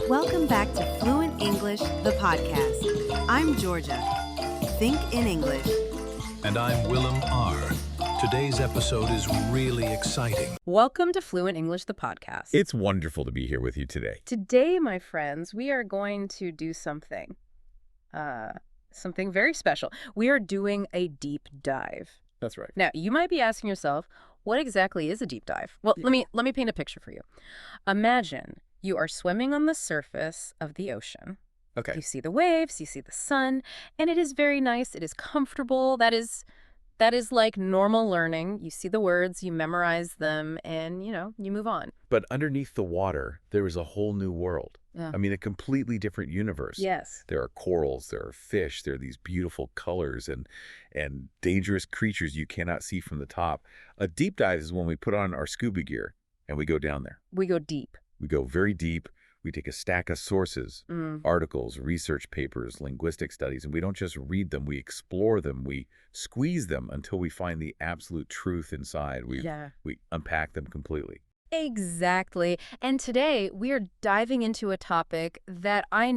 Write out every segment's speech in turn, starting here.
Welcome back to Fluent English, the podcast. I'm Georgia. Think in English. And I'm Willem R. Today's episode is really exciting. Welcome to Fluent English, the podcast. It's wonderful to be here with you today. Today, my friends, we are going to do something very special. We are doing a deep dive. That's right. Now, you might be asking yourself, what exactly is a deep dive? Well, let me paint a picture for you. Imagine you are swimming on the surface of the ocean. Okay. You see the waves, you see the sun, and it is very nice. It is comfortable. That is like normal learning. You see the words, you memorize them, and, you move on. But underneath the water, there is a whole new world. Yeah. I mean, a completely different universe. Yes. There are corals, there are fish, there are these beautiful colors and dangerous creatures you cannot see from the top. A deep dive is when we put on our scuba gear and we go down there. We go deep. We go very deep. We take a stack of sources, articles, research papers, linguistic studies, and we don't just read them, we explore them, we squeeze them until we find the absolute truth inside. We unpack them completely. Exactly. And today we are diving into a topic that I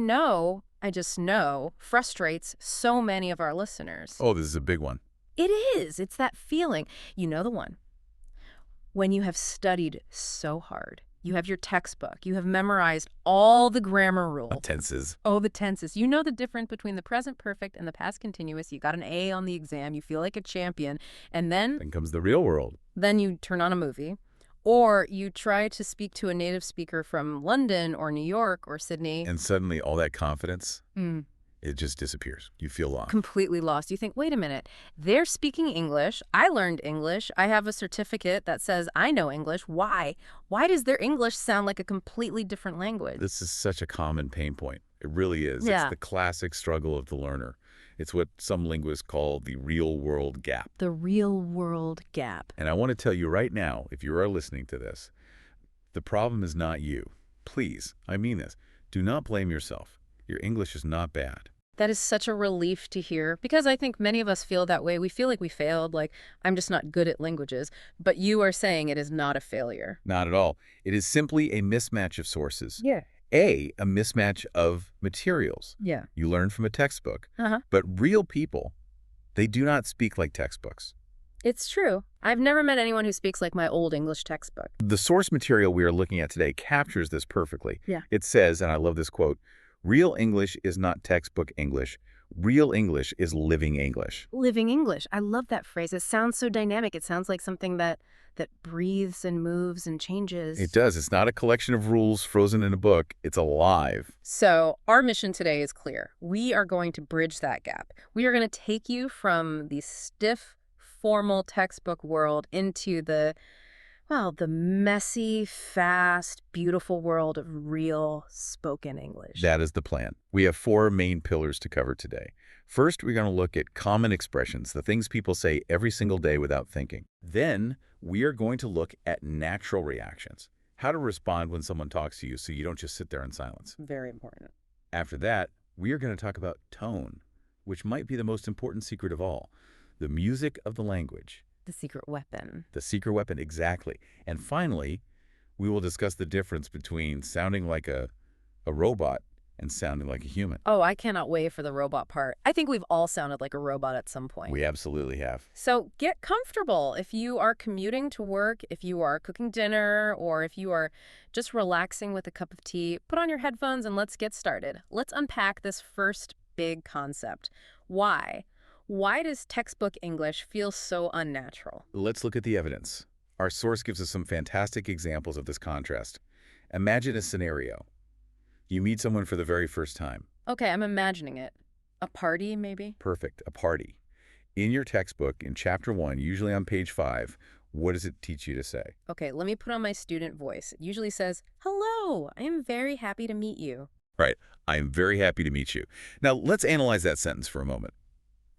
just know, frustrates so many of our listeners. Oh, this is a big one. It is. It's that feeling. You know the one. When you have studied so hard. You have your textbook. You have memorized all the grammar rules. Tenses. Oh, the tenses. You know the difference between the present perfect and the past continuous. You got an A on the exam. You feel like a champion. And then comes the real world. Then you turn on a movie. Or you try to speak to a native speaker from London or New York or Sydney. And suddenly all that confidence, it just disappears. You feel lost. Completely lost. You think, wait a minute, they're speaking English. I learned English. I have a certificate that says I know English. Why? Why does their English sound like a completely different language? This is such a common pain point. It really is. Yeah. It's the classic struggle of the learner. It's what some linguists call the real world gap. The real world gap. And I want to tell you right now, if you are listening to this, the problem is not you. Please, I mean this. Do not blame yourself. Your English is not bad. That is such a relief to hear, because I think many of us feel that way. We feel like we failed, like I'm just not good at languages. But you are saying it is not a failure. Not at all. It is simply a mismatch of sources. Yeah. A mismatch of materials. Yeah. You learn from a textbook. Uh-huh. But real people, they do not speak like textbooks. It's true. I've never met anyone who speaks like my old English textbook. The source material we are looking at today captures this perfectly. Yeah. It says, and I love this quote, "Real English is not textbook English. Real English is living English." Living English. I love that phrase. It sounds so dynamic. It sounds like something that breathes and moves and changes. It does. It's not a collection of rules frozen in a book. It's alive. So our mission today is clear. We are going to bridge that gap. We are going to take you from the stiff, formal textbook world into the messy, fast, beautiful world of real spoken English. That is the plan. We have 4 main pillars to cover today. First, we're going to look at common expressions, the things people say every single day without thinking. Then, we are going to look at natural reactions, how to respond when someone talks to you so you don't just sit there in silence. Very important. After that, we are going to talk about tone, which might be the most important secret of all, the music of the language. The secret weapon. The secret weapon, exactly. And finally, we will discuss the difference between sounding like a robot and sounding like a human. Oh, I cannot wait for the robot part. I think we've all sounded like a robot at some point. We absolutely have. So get comfortable. If you are commuting to work, if you are cooking dinner, or if you are just relaxing with a cup of tea, put on your headphones and let's get started. Let's unpack this first big concept. Why? Why does textbook English feel so unnatural? Let's look at the evidence. Our source gives us some fantastic examples of this contrast. Imagine a scenario. You meet someone for the very first time. Okay, I'm imagining it. A party, maybe? Perfect, a party. In your textbook, in Chapter 1, usually on page 5, what does it teach you to say? Okay, let me put on my student voice. It usually says, "Hello, I am very happy to meet you." Right, I am very happy to meet you. Now, let's analyze that sentence for a moment.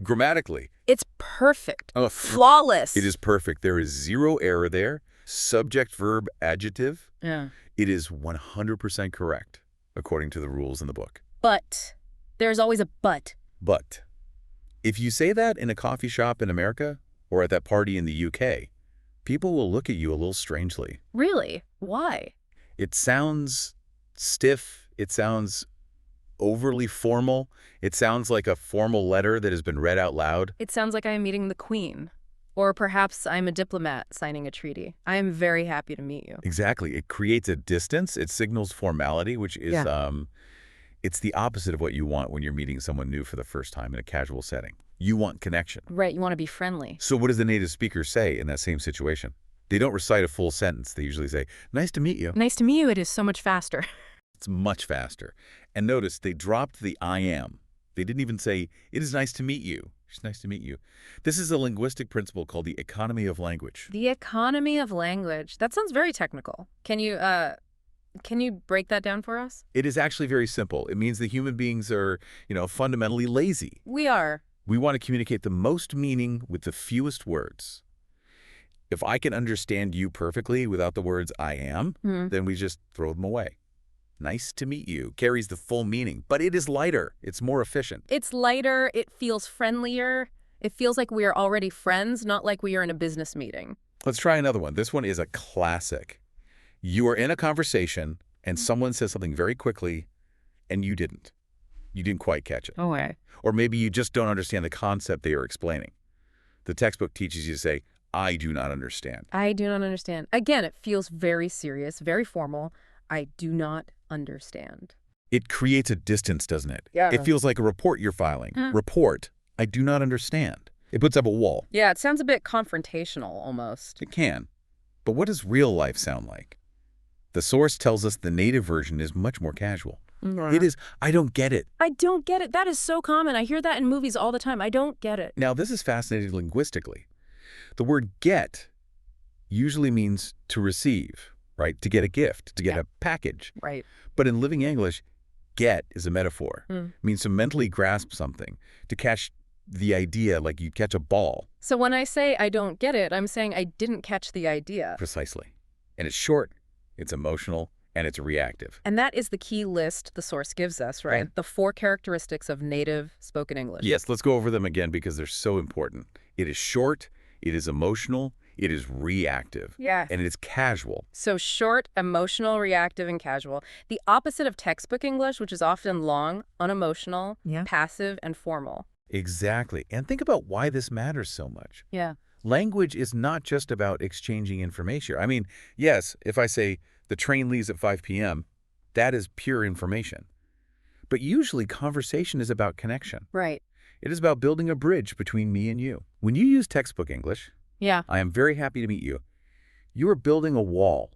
Grammatically, It's perfect. Flawless. it is perfect. There is zero error there. Subject, verb, adjective. Yeah. It is 100% correct, according to the rules in the book. But there's always a but. But if you say that in a coffee shop in America or at that party in the UK, people will look at you a little strangely. Really? Why? It sounds stiff, It sounds overly formal. It sounds like a formal letter that has been read out loud. It sounds like I am meeting the Queen. Or perhaps I'm a diplomat signing a treaty. I am very happy to meet you. Exactly. It creates a distance. It signals formality, which is it's the opposite of what you want when you're meeting someone new for the first time in a casual setting. You want connection. Right, you want to be friendly. So what does the native speaker say in that same situation? They don't recite a full sentence. They usually say, "Nice to meet you." Nice to meet you. It is so much faster. It's much faster. And notice they dropped the I am. They didn't even say, "It is nice to meet you." It's nice to meet you. This is a linguistic principle called the economy of language. The economy of language. That sounds very technical. Can you break that down for us? It is actually very simple. It means that human beings are, fundamentally lazy. We are. We want to communicate the most meaning with the fewest words. If I can understand you perfectly without the words I am, then we just throw them away. Nice to meet you carries the full meaning, but it is lighter. It's more efficient. It's lighter. It feels friendlier. It feels like we are already friends, not like we are in a business meeting. Let's try another one. This one is a classic. You are in a conversation and someone says something very quickly and you didn't. You didn't quite catch it. Okay. Or maybe you just don't understand the concept they are explaining. The textbook teaches you to say, "I do not understand." I do not understand. Again, it feels very serious, very formal. I do not understand. It creates a distance, doesn't it? Yeah. It feels like a report you're filing. Report, I do not understand. It puts up a wall. Yeah, it sounds a bit confrontational almost. It can. But what does real life sound like? The source tells us the native version is much more casual. It is, "I don't get it." I don't get it. That is so common. I hear that in movies all the time. I don't get it. Now, this is fascinating linguistically. The word get usually means to receive, right? To get a gift, to get a package. Right. But in living English, get is a metaphor. It means to mentally grasp something, to catch the idea like you catch a ball. So when I say I don't get it, I'm saying I didn't catch the idea. Precisely. And it's short, it's emotional, and it's reactive. And that is the key list the source gives us, right? Okay. The 4 characteristics of native spoken English. Yes, let's go over them again because they're so important. It is short, it is emotional, it is reactive, Yeah. and it is casual. So short, emotional, reactive, and casual. The opposite of textbook English, which is often long, unemotional, passive, and formal. Exactly. And think about why this matters so much. Yeah. Language is not just about exchanging information. I mean, yes, if I say the train leaves at 5 p.m., that is pure information. But usually conversation is about connection. Right. It is about building a bridge between me and you. When you use textbook English, Yeah. "I am very happy to meet you," you are building a wall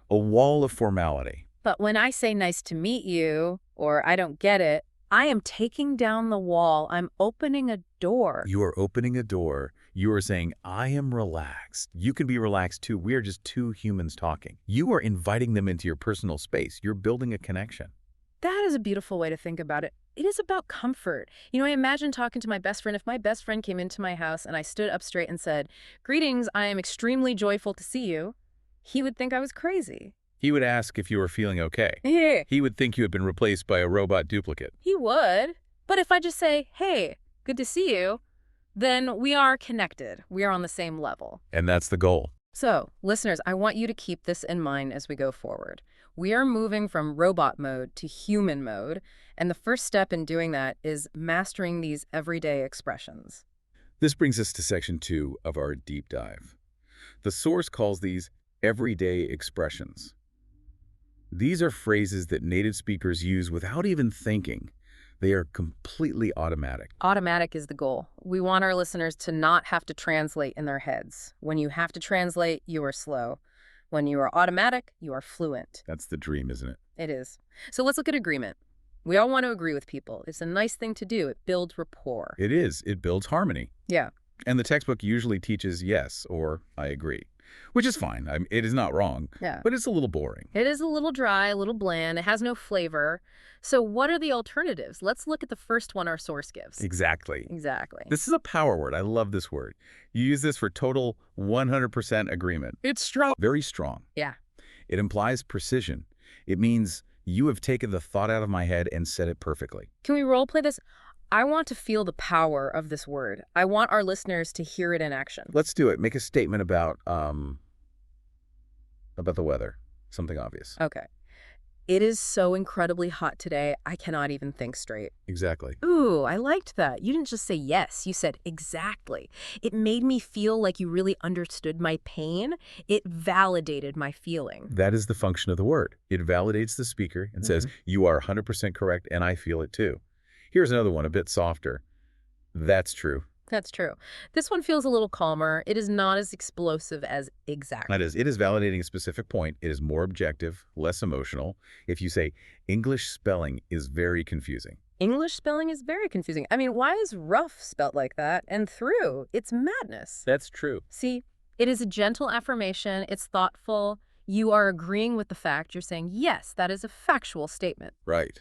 of formality. But when I say nice to meet you, or I don't get it, I am taking down the wall. I'm opening a door. You are opening a door. You are saying, "I am relaxed." You can be relaxed too. We are just two humans talking. You are inviting them into your personal space. You're building a connection. That is a beautiful way to think about it. It is about comfort. I imagine talking to my best friend. If my best friend came into my house and I stood up straight and said, "Greetings, I am extremely joyful to see you," he would think I was crazy. He would ask if you were feeling okay. Yeah. He would think you had been replaced by a robot duplicate. He would. But if I just say, "Hey, good to see you," then we are connected. We are on the same level. And that's the goal. So, listeners, I want you to keep this in mind as we go forward. We are moving from robot mode to human mode, and the first step in doing that is mastering these everyday expressions. This brings us to section 2 of our deep dive. The source calls these everyday expressions. These are phrases that native speakers use without even thinking. They are completely automatic. Automatic is the goal. We want our listeners to not have to translate in their heads. When you have to translate, you are slow. When you are automatic, you are fluent. That's the dream, isn't it? It is. So let's look at agreement. We all want to agree with people. It's a nice thing to do. It builds rapport. It is. It builds harmony. Yeah. And the textbook usually teaches yes or I agree, which is fine. It is not wrong, Yeah. but it's a little boring. It is a little dry, a little bland. It has no flavor. So what are the alternatives? Let's look at the first one our source gives. Exactly. Exactly. This is a power word. I love this word. You use this for total 100% agreement. It's strong. Very strong. Yeah. It implies precision. It means you have taken the thought out of my head and said it perfectly. Can we role play this? I want to feel the power of this word. I want our listeners to hear it in action. Let's do it. Make a statement about the weather. Something obvious. Okay. It is so incredibly hot today, I cannot even think straight. Exactly. Ooh, I liked that. You didn't just say yes, you said exactly. It made me feel like you really understood my pain. It validated my feeling. That is the function of the word. It validates the speaker and says, you are 100% correct and I feel it too. Here's another one, a bit softer. That's true. That's true. This one feels a little calmer. It is not as explosive as exactly. That is, it is validating a specific point. It is more objective, less emotional. If you say, English spelling is very confusing. English spelling is very confusing. I mean, why is rough spelt like that? And through, it's madness. That's true. See, it is a gentle affirmation. It's thoughtful. You are agreeing with the fact. You're saying, yes, that is a factual statement. Right.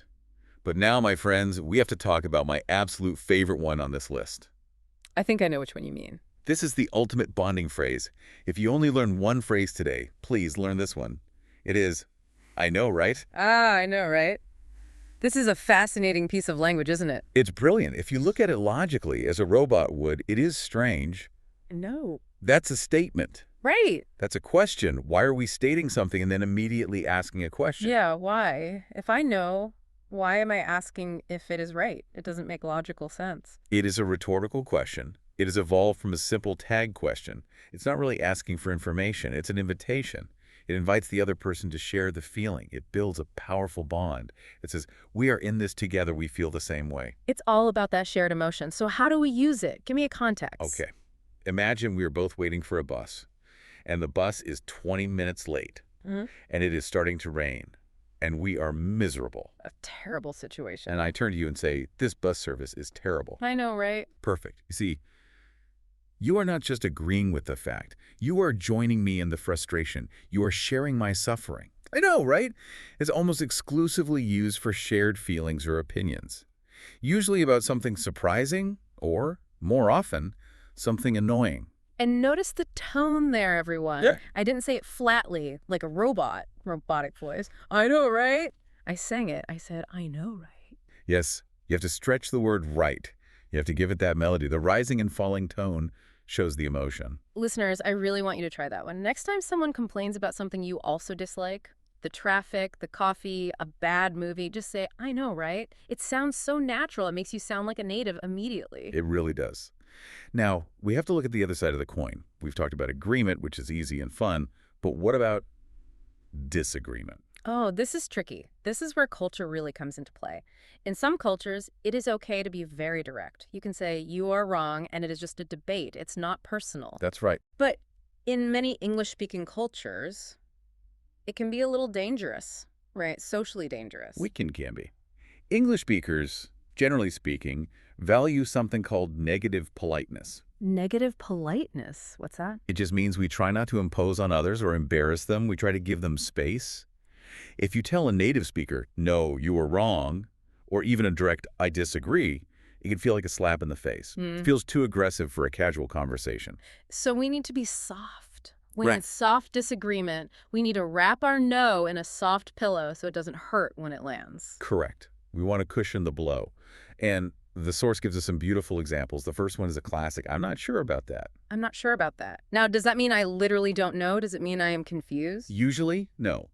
But now, my friends, we have to talk about my absolute favorite one on this list. I think I know which one you mean. This is the ultimate bonding phrase. If you only learn one phrase today, please learn this one. It is, I know, right? Ah, I know, right? This is a fascinating piece of language, isn't it? It's brilliant. If you look at it logically, as a robot would, it is strange. No. That's a statement. Right. That's a question. Why are we stating something and then immediately asking a question? Yeah, why? If I know, why am I asking if it is right? It doesn't make logical sense. It is a rhetorical question. It has evolved from a simple tag question. It's not really asking for information. It's an invitation. It invites the other person to share the feeling. It builds a powerful bond. It says, we are in this together. We feel the same way. It's all about that shared emotion. So how do we use it? Give me a context. Okay. Imagine we are both waiting for a bus, and the bus is 20 minutes late, and it is starting to rain, and we are miserable. A terrible situation. And I turn to you and say, this bus service is terrible. I know, right? Perfect. You see, you are not just agreeing with the fact. You are joining me in the frustration. You are sharing my suffering. I know, right? It's almost exclusively used for shared feelings or opinions. Usually about something surprising or, more often, something annoying. And notice the tone there, everyone. Yeah. I didn't say it flatly, like a robotic voice. I know, right? I sang it. I said, I know, right? Yes, you have to stretch the word right. You have to give it that melody. The rising and falling tone shows the emotion. Listeners, I really want you to try that one. Next time someone complains about something you also dislike, the traffic, the coffee, a bad movie, just say, I know, right? It sounds so natural. It makes you sound like a native immediately. It really does. Now, we have to look at the other side of the coin. We've talked about agreement, which is easy and fun, but what about disagreement? Oh, this is tricky. This is where culture really comes into play. In some cultures, it is okay to be very direct. You can say, you are wrong, and it is just a debate. It's not personal. That's right. But in many English-speaking cultures, it can be a little dangerous, right? Socially dangerous. Can be. English speakers, generally speaking, value something called negative politeness. Negative politeness? What's that? It just means we try not to impose on others or embarrass them. We try to give them space. If you tell a native speaker, no, you are wrong, or even a direct, I disagree, it can feel like a slap in the face. It feels too aggressive for a casual conversation. So we need to be soft. When Right. it's soft disagreement, we need to wrap our no in a soft pillow so it doesn't hurt when it lands. Correct. We want to cushion the blow. And the source gives us some beautiful examples. The first one is a classic. I'm not sure about that. I'm not sure about that. Now, does that mean I literally don't know? Does it mean I am confused? Usually, no.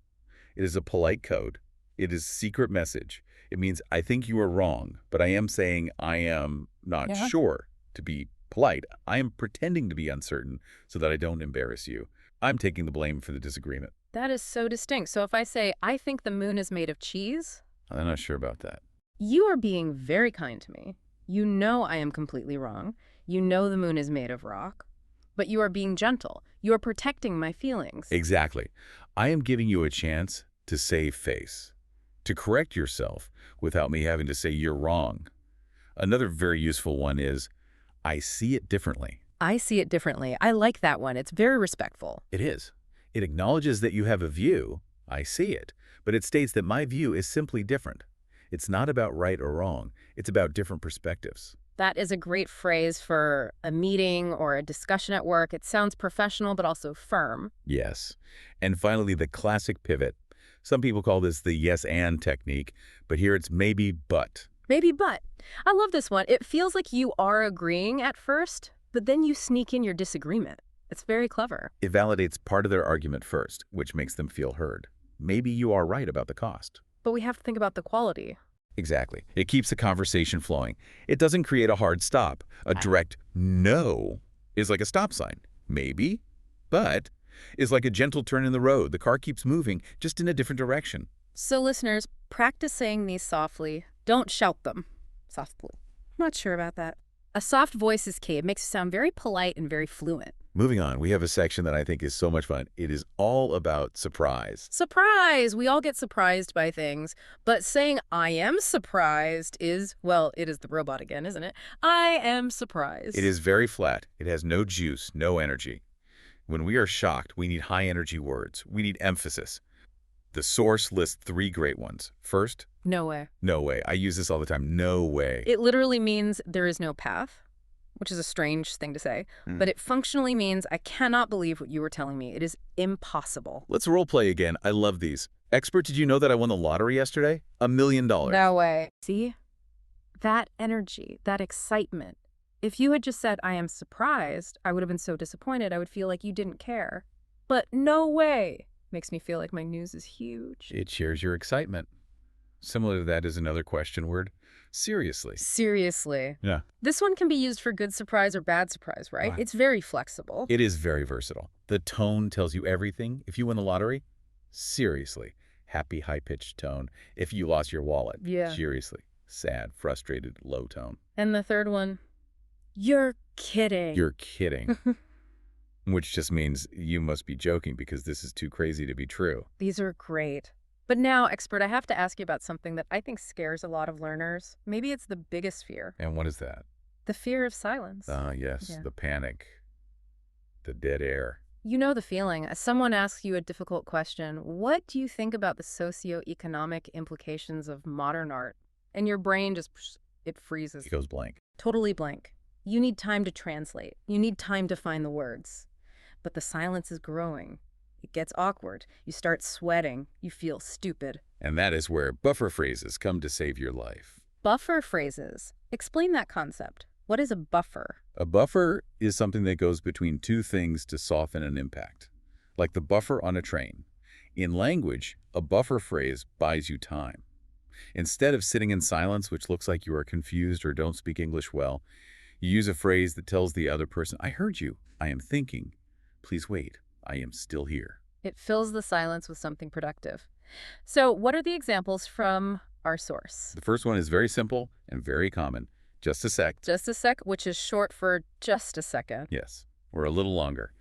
It is a polite code. It is secret message. It means I think you are wrong, but I am saying I am not sure. To be polite, I am pretending to be uncertain so that I don't embarrass you. I'm taking the blame for the disagreement. That is so distinct. So if I say, I think the moon is made of cheese, I'm not sure about that. you are being very kind to me. You know I am completely wrong. You know the moon is made of rock. But you are being gentle. You are protecting my feelings. Exactly. I am giving you a chance to save face, to correct yourself without me having to say you're wrong. Another very useful one is, I see it differently. I see it differently. I like that one. It's very respectful. It is. It acknowledges that you have a view. I see it. But it states that my view is simply different. It's not about right or wrong. It's about different perspectives. That is a great phrase for a meeting or a discussion at work. It sounds professional, but also firm. Yes. And finally, the classic pivot. Some people call this the yes and technique, but here it's maybe but. Maybe but. I love this one. It feels like you are agreeing at first, but then you sneak in your disagreement. It's very clever. It validates part of their argument first, which makes them feel heard. maybe you are right about the cost. But we have to think about the quality. Exactly. It keeps the conversation flowing. It doesn't create a hard stop. A direct no is like a stop sign. Maybe, but is like a gentle turn in the road. The car keeps moving, just in a different direction. So listeners, practice saying these softly. Don't shout them. Softly. I'm not sure about that. A soft voice is key. It makes you sound very polite and very fluent. Moving on, we have a section that I think is so much fun. It is all about surprise. Surprise! We all get surprised by things, but saying I am surprised is, well, it is the robot again, isn't it? I am surprised. It is very flat. It has no juice, no energy. When we are shocked, we need high-energy words. We need emphasis. The source lists 3 great ones. First, No way. no way. I use this all the time. No way. It literally means there is no path, which is a strange thing to say, but it functionally means I cannot believe what you were telling me. It is impossible. Let's role play again. I love these. Expert, did you know that I won the lottery yesterday? $1 million. No way. See? That energy, that excitement. If you had just said, I am surprised, I would have been so disappointed. I would feel like you didn't care. But no way makes me feel like my news is huge. It shares your excitement. Similar to that is another question word. Seriously. Seriously. Yeah. This one can be used for good surprise or bad surprise, right? Right. It's very flexible. It is very versatile. The tone tells you everything. If you win the lottery, seriously. Happy, high-pitched tone. If you lost your wallet, Yeah. seriously. Sad, frustrated, low tone. And the third one, you're kidding. You're kidding. Which just means you must be joking because this is too crazy to be true. These are great. But now, expert, I have to ask you about something that I think scares a lot of learners. Maybe it's the biggest fear. And what is that? The fear of silence. Yes, Yeah. the panic, the dead air. You know the feeling. As someone asks you a difficult question, what do you think about the socioeconomic implications of modern art? And your brain just, it freezes. It goes blank. Totally blank. You need time to translate. You need time to find the words. But the silence is growing. It gets awkward. You start sweating. You feel stupid. And that is where buffer phrases come to save your life. Buffer phrases. Explain that concept. What is a buffer? A buffer is something that goes between 2 things to soften an impact, like the buffer on a train. In language, a buffer phrase buys you time. Instead of sitting in silence, which looks like you are confused or don't speak English well, you use a phrase that tells the other person, I heard you. I am thinking. Please wait. I am still here. It fills the silence with something productive. So what are the examples from our source? The first one is very simple and very common. Just a sec. Just a sec, which is short for just a second. Yes, or a little longer.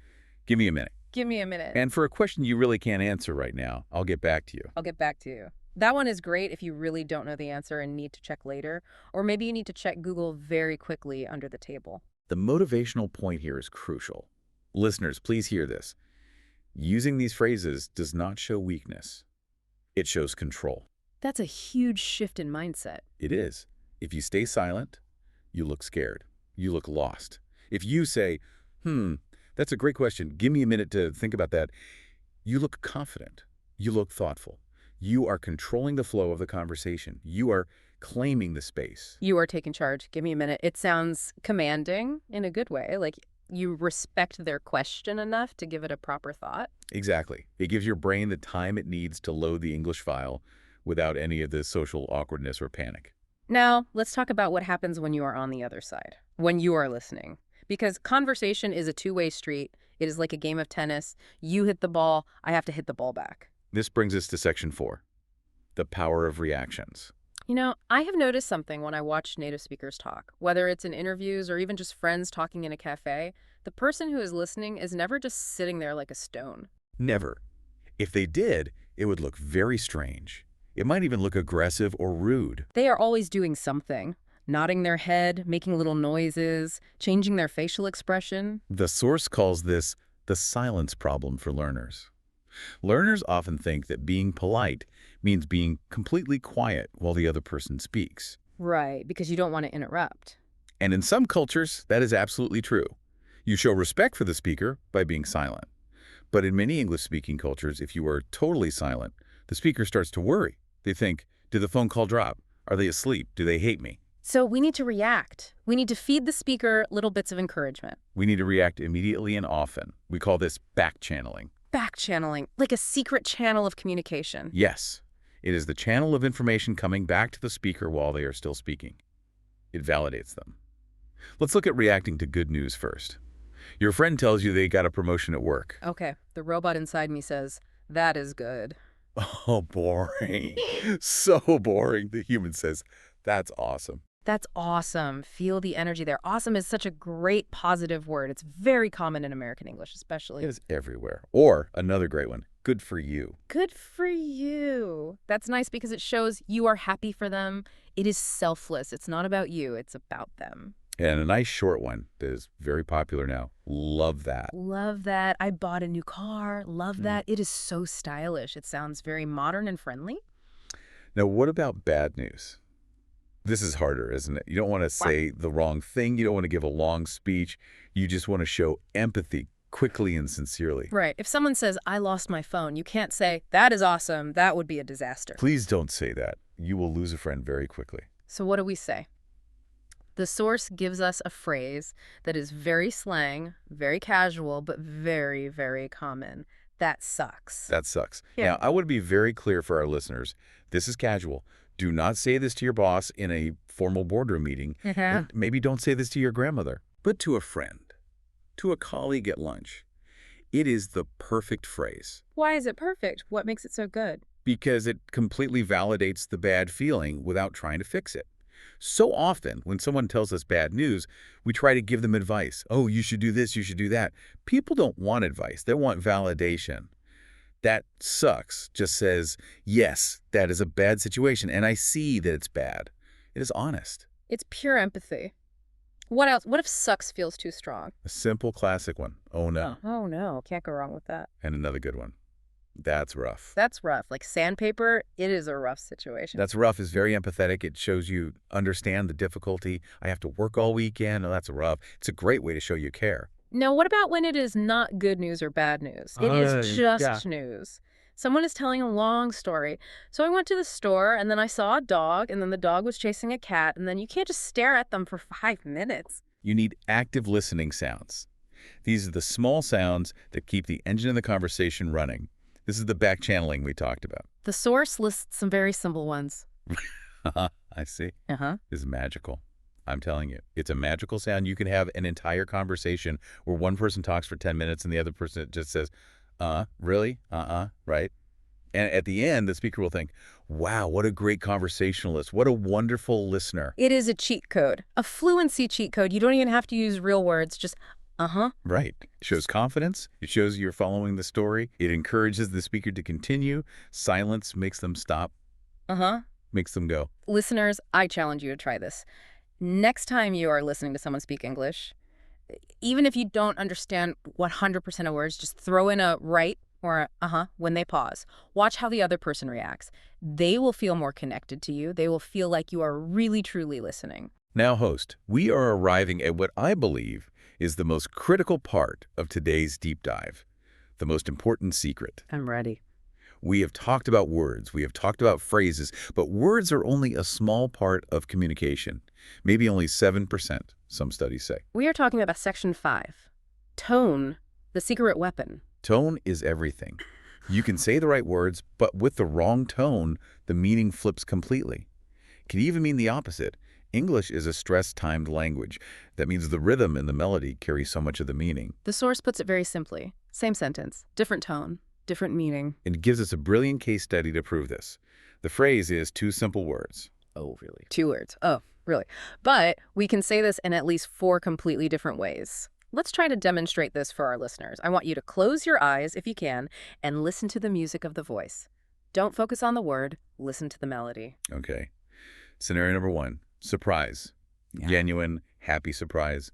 Give me a minute. Give me a minute. And for a question you really can't answer right now, I'll get back to you. I'll get back to you. That one is great if you really don't know the answer and need to check later, or maybe you need to check Google very quickly under the table. The motivational point here is crucial. Listeners, please hear this. Using these phrases does not show weakness. It shows control. That's a huge shift in mindset. It is. If you stay silent, you look scared. You look lost. If you say, that's a great question. Give me a minute to think about that. You look confident. You look thoughtful. You are controlling the flow of the conversation. You are claiming the space. You are taking charge. Give me a minute. It sounds commanding in a good way, like you respect their question enough to give it a proper thought. Exactly. It gives your brain the time it needs to load the English file without any of the social awkwardness or panic. Now, let's talk about what happens when you are on the other side, when you are listening. Because conversation is a two-way street. It is like a game of tennis. You hit the ball, I have to hit the ball back. This brings us to section 4, the power of reactions. You know, I have noticed something when I watch native speakers talk, whether it's in interviews or even just friends talking in a cafe. The person who is listening is never just sitting there like a stone. Never. If they did, it would look very strange. It might even look aggressive or rude. They are always doing something, nodding their head, making little noises, changing their facial expression. The source calls this the silence problem for learners. Learners often think that being polite means being completely quiet while the other person speaks. Right, because you don't want to interrupt. And in some cultures, that is absolutely true. You show respect for the speaker by being silent. But in many English-speaking cultures, if you are totally silent, the speaker starts to worry. They think, did the phone call drop? Are they asleep? Do they hate me? So we need to react. We need to feed the speaker little bits of encouragement. We need to react immediately and often. We call this back-channeling. Back channeling, like a secret channel of communication. Yes, it is the channel of information coming back to the speaker while they are still speaking. It validates them. Let's look at reacting to good news first. Your friend tells you they got a promotion at work. Okay, the robot inside me says, that is good. Oh, boring. So boring. The human says, that's awesome. That's awesome. Feel the energy there. Awesome is such a great positive word. It's very common in American English, especially. It is everywhere. Or another great one, good for you. Good for you. That's nice because it shows you are happy for them. It is selfless. It's not about you. It's about them. And a nice short one that is very popular now. Love that. Love that. I bought a new car. Love that. It is so stylish. It sounds very modern and friendly. Now, what about bad news? This is harder, isn't it? You don't want to say the wrong thing. You don't want to give a long speech. You just want to show empathy quickly and sincerely. Right. If someone says, I lost my phone, you can't say, that is awesome. That would be a disaster. Please don't say that. You will lose a friend very quickly. So what do we say? The source gives us a phrase that is very slang, very casual, but very, very common. That sucks. That sucks. Yeah. Now, I want to be very clear for our listeners. This is casual. Do not say this to your boss in a formal boardroom meeting. And maybe don't say this to your grandmother, but to a friend, to a colleague at lunch. It is the perfect phrase Why is it perfect? What makes it so good? because it completely validates the bad feeling without trying to fix it. So often, when someone tells us bad news, we try to give them advice. Oh, you should do this, you should do that. People don't want advice. They want validation. That sucks just says, yes, that is a bad situation, and I see that it's bad. It is honest. It's pure empathy. What else? What if sucks feels too strong? A simple classic one. Oh, no. Oh, no. Can't go wrong with that. And another good one. That's rough. That's rough. Like sandpaper, it is a rough situation. That's rough is very empathetic. It shows you understand the difficulty. I have to work all weekend. Oh, that's rough. It's a great way to show you care. Now, what about when it is not good news or bad news? It is just news. Someone is telling a long story. So I went to the store, and then I saw a dog, and then the dog was chasing a cat, and then you can't just stare at them for 5 minutes. You need active listening sounds. These are the small sounds that keep the engine of the conversation running. This is the back channeling we talked about. The source lists some very simple ones. I see. This is magical. I'm telling you, it's a magical sound. You can have an entire conversation where one person talks for 10 minutes and the other person just says, really? Right? And at the end, the speaker will think, wow, what a great conversationalist. What a wonderful listener. It is a cheat code, a fluency cheat code. You don't even have to use real words, just Right. It shows confidence. It shows you're following the story. It encourages the speaker to continue. Silence makes them stop. Makes them go. Listeners, I challenge you to try this. Next time you are listening to someone speak English, even if you don't understand 100% of words, just throw in a right or a when they pause. Watch how the other person reacts. They will feel more connected to you. They will feel like you are really, truly listening. Now, host, we are arriving at what I believe is the most critical part of today's deep dive, the most important secret. I'm ready. We have talked about words, we have talked about phrases, but words are only a small part of communication, maybe only 7%, some studies say. We are talking about Section 5, tone, the secret weapon. Tone is everything. You can say the right words, but with the wrong tone, the meaning flips completely. It can even mean the opposite. English is a stress-timed language. That means the rhythm and the melody carry so much of the meaning. The source puts it very simply. Same sentence, different tone, different meaning. And it gives us a brilliant case study to prove this. The phrase is 2 simple words. Oh, really? 2 words. Oh, really? But we can say this in at least 4 completely different ways. Let's try to demonstrate this for our listeners. I want you to close your eyes, if you can, and listen to the music of the voice. Don't focus on the word. Listen to the melody. Okay. Scenario number 1. Surprise. Yeah. Genuine, happy surprise.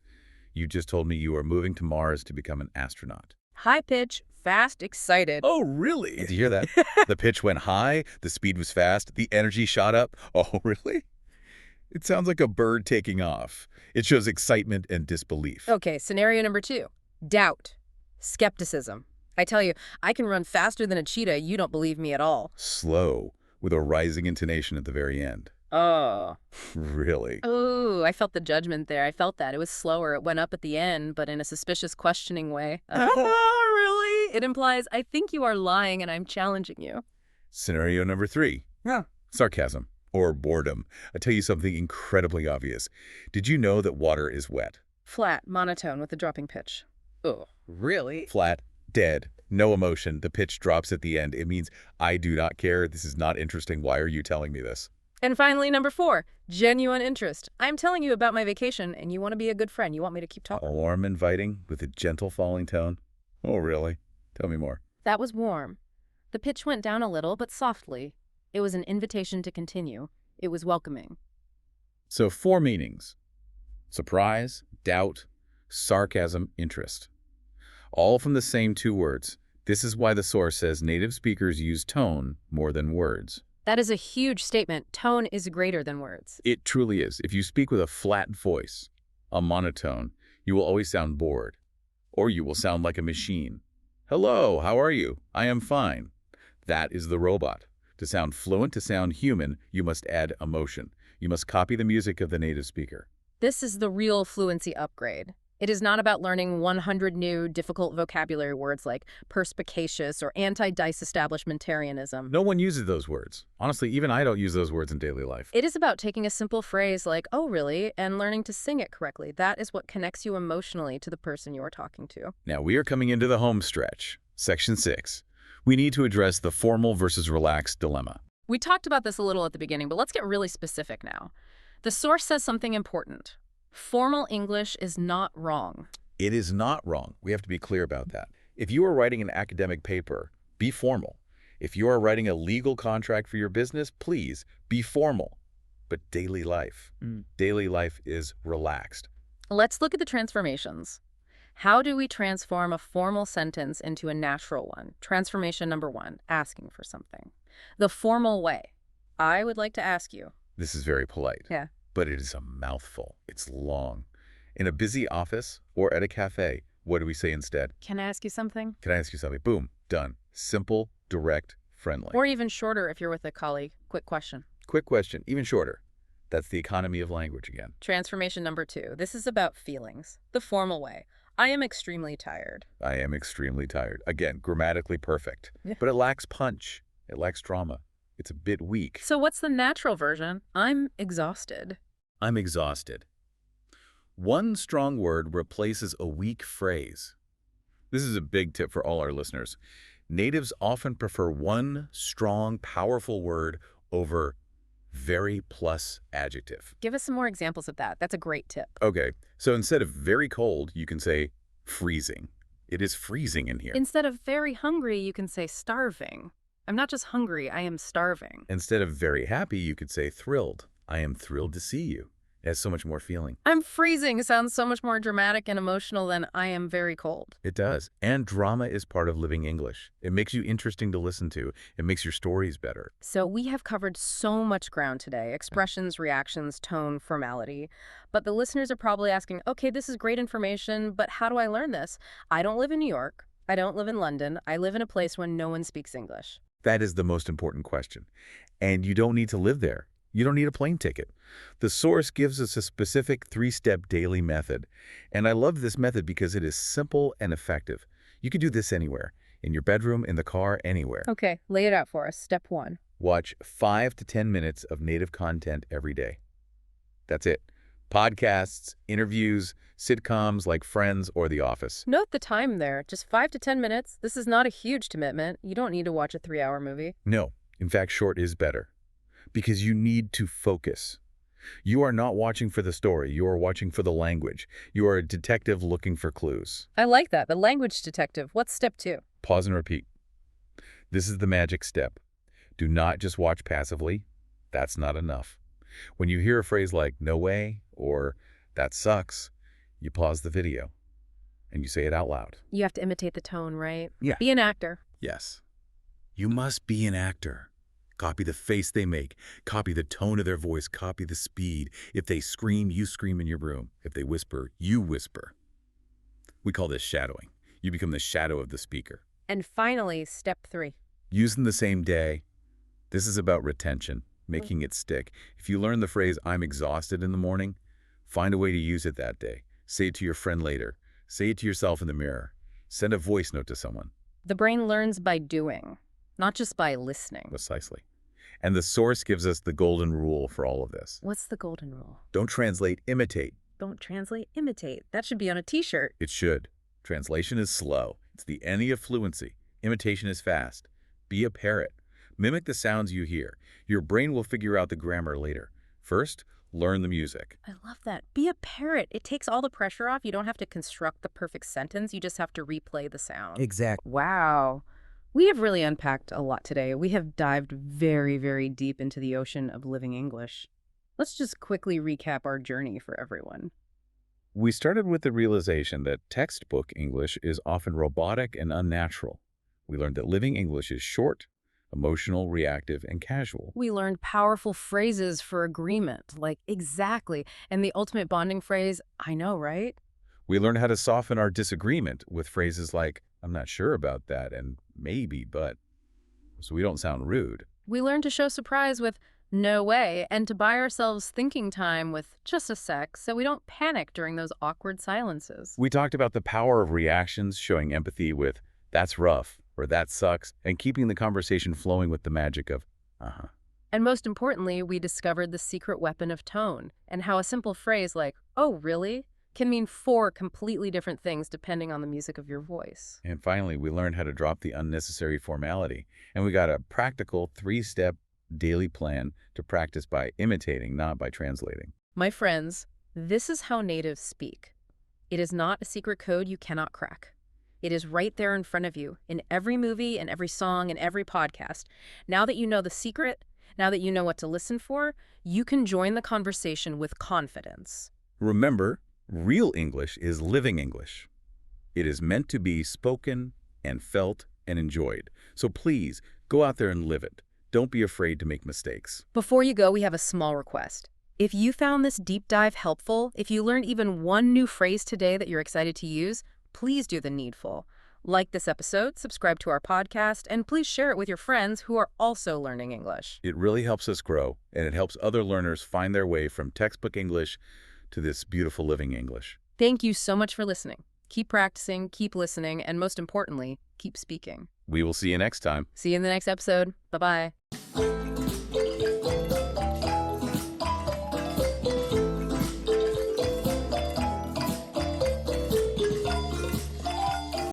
You just told me you are moving to Mars to become an astronaut. High pitch, fast, excited. Oh, really? Did you hear that? The pitch went high, the speed was fast, the energy shot up. Oh, really? It sounds like a bird taking off. It shows excitement and disbelief. Okay, scenario number 2. Doubt, skepticism. I tell you, I can run faster than a cheetah. You don't believe me at all. Slow, with a rising intonation at the very end. Oh. Really? Ooh, I felt the judgment there. I felt that. It was slower. It went up at the end, but in a suspicious, questioning way. Really? It implies, I think you are lying and I'm challenging you. Scenario number 3. Yeah. Sarcasm or boredom. I tell you something incredibly obvious. Did you know that water is wet? Flat, monotone with a dropping pitch. Ugh. Really? Flat, dead, no emotion. The pitch drops at the end. It means I do not care. This is not interesting. Why are you telling me this? And finally, number 4, genuine interest. I'm telling you about my vacation and you want to be a good friend. You want me to keep talking. Warm, inviting, with a gentle falling tone. Oh, really? Tell me more. That was warm. The pitch went down a little, but softly. It was an invitation to continue. It was welcoming. So 4 meanings. Surprise, doubt, sarcasm, interest. All from the same 2 words. This is why the source says native speakers use tone more than words. That is a huge statement. Tone is greater than words. It truly is. If you speak with a flat voice, a monotone, you will always sound bored. Or you will sound like a machine. Hello, how are you? I am fine. That is the robot. To sound fluent, to sound human, you must add emotion. You must copy the music of the native speaker. This is the real fluency upgrade. It is not about learning 100 new, difficult vocabulary words like perspicacious or anti-disestablishmentarianism. No one uses those words. Honestly, even I don't use those words in daily life. It is about taking a simple phrase like, oh, really, and learning to sing it correctly. That is what connects you emotionally to the person you are talking to. Now we are coming into the home stretch. Section 6. We need to address the formal versus relaxed dilemma. We talked about this a little at the beginning, but let's get really specific now. The source says something important. Formal English is not wrong. It is not wrong. We have to be clear about that. If you are writing an academic paper, be formal. If you are writing a legal contract for your business, please be formal. But daily life is relaxed. Let's look at the transformations. How do we transform a formal sentence into a natural one? Transformation number 1, asking for something. The formal way. I would like to ask you. This is very polite. Yeah. But it is a mouthful. It's long. In a busy office or at a cafe, what do we say instead? Can I ask you something? Can I ask you something? Boom. Done. Simple, direct, friendly. Or even shorter if you're with a colleague. Quick question. Quick question, even shorter. That's the economy of language again. Transformation number 2. This is about feelings. The formal way. I am extremely tired. I am extremely tired. Again, grammatically perfect. Yeah. But it lacks punch. It lacks drama. It's a bit weak. So what's the natural version? I'm exhausted. I'm exhausted. One strong word replaces a weak phrase. This is a big tip for all our listeners. Natives often prefer one strong, powerful word over very plus adjective. Give us some more examples of that. That's a great tip. Okay, so instead of very cold, you can say freezing. It is freezing in here. Instead of very hungry, you can say starving. I'm not just hungry, I am starving. Instead of very happy, you could say thrilled. I am thrilled to see you. It has so much more feeling. I'm freezing sounds so much more dramatic and emotional than I am very cold. It does. And drama is part of living English. It makes you interesting to listen to. It makes your stories better. So we have covered so much ground today. Expressions, reactions, tone, formality. But the listeners are probably asking, okay, this is great information, but how do I learn this? I don't live in New York. I don't live in London. I live in a place where no one speaks English. That is the most important question. And you don't need to live there. You don't need a plane ticket. The source gives us a specific 3-step daily method. And I love this method because it is simple and effective. You can do this anywhere, in your bedroom, in the car, anywhere. Okay, lay it out for us. Step 1. Watch 5 to 10 minutes of native content every day. That's it. Podcasts, interviews, sitcoms like Friends or The Office. Note the time there. Just 5 to 10 minutes. This is not a huge commitment. You don't need to watch a 3-hour movie. No, in fact, short is better. Because you need to focus. You are not watching for the story. You are watching for the language. You are a detective looking for clues. I like that. The language detective. What's step 2? Pause and repeat. This is the magic step. Do not just watch passively. That's not enough. When you hear a phrase like, no way, or that sucks, you pause the video and you say it out loud. You have to imitate the tone, right? Yeah. Be an actor. Yes. You must be an actor. Copy the face they make. Copy the tone of their voice. Copy the speed. If they scream, you scream in your room. If they whisper, you whisper. We call this shadowing. You become the shadow of the speaker. And finally, step 3. Use them the same day. This is about retention. making it stick. If you learn the phrase, I'm exhausted in the morning, find a way to use it that day. Say it to your friend later. Say it to yourself in the mirror. Send a voice note to someone. The brain learns by doing, not just by listening. Precisely. And the source gives us the golden rule for all of this. What's the golden rule? Don't translate, imitate. Don't translate, imitate. That should be on a t-shirt. It should. Translation is slow. It's the enemy of fluency. Imitation is fast. Be a parrot. Mimic the sounds you hear. Your brain will figure out the grammar later. First, learn the music. I love that. Be a parrot. It takes all the pressure off. You don't have to construct the perfect sentence. You just have to replay the sound. Exactly. Wow. We have really unpacked a lot today. We have dived very, very deep into the ocean of living English. Let's just quickly recap our journey for everyone. We started with the realization that textbook English is often robotic and unnatural. We learned that living English is short, emotional, reactive, and casual. We learned powerful phrases for agreement, like exactly, and the ultimate bonding phrase, I know, right? We learned how to soften our disagreement with phrases like, I'm not sure about that, and maybe, but, so we don't sound rude. We learned to show surprise with no way, and to buy ourselves thinking time with just a sec so we don't panic during those awkward silences. We talked about the power of reactions, showing empathy with, that's rough, or that sucks, and keeping the conversation flowing with the magic of, uh-huh. And most importantly, we discovered the secret weapon of tone, and how a simple phrase like, oh, really? Can mean 4 completely different things depending on the music of your voice. And finally, we learned how to drop the unnecessary formality, and we got a practical 3-step daily plan to practice by imitating, not by translating. My friends, this is how natives speak. It is not a secret code you cannot crack. It is right there in front of you, in every movie, in every song, in every podcast. Now that you know the secret, now that you know what to listen for, you can join the conversation with confidence. Remember, real English is living English. It is meant to be spoken and felt and enjoyed. So please, go out there and live it. Don't be afraid to make mistakes. Before you go, we have a small request. If you found this deep dive helpful, if you learned even one new phrase today that you're excited to use, please do the needful. Like this episode, subscribe to our podcast, and please share it with your friends who are also learning English. It really helps us grow, and it helps other learners find their way from textbook English to this beautiful living English. Thank you so much for listening. Keep practicing, keep listening, and most importantly, keep speaking. We will see you next time. See you in the next episode. Bye-bye.